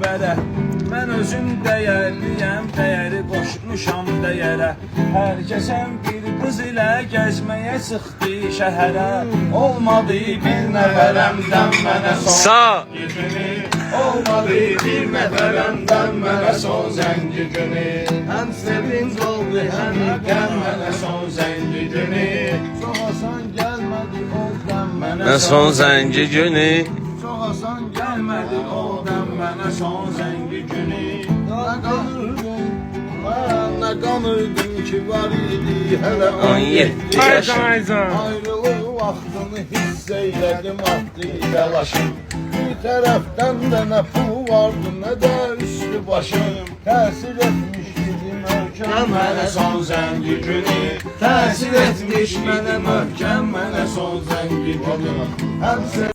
bərə. Mən özüm dəyərliyəm, dəyəri qoşmuşam dəyərə. Hər kəsən bir qız ilə gəzməyə çıxdı şəhərə. Olmadı bir nəfərəmdən mənə son günü. Olmadı bir nəfərəmdən mənə son zəngi günü. Həm sevinç oldu, həm qəm mənə son zəngi günü. Çox asan gəlmədi oldan mənə son zəngi günü. Çox asan gəlmədi oldan mənə son zəngi günü. Nə qanırdım ki var idi hələ 17 yaşım. Ayrılıq vaxtını hiss eylədim ahdı təlaşım. Bir tərəfdən də nə pul vardı nə də üstü başım. Təsir etmiş idi möhkəm mənə son zəngi günü. Təsir etmiş idi möhkəm mənə son zəngi günü.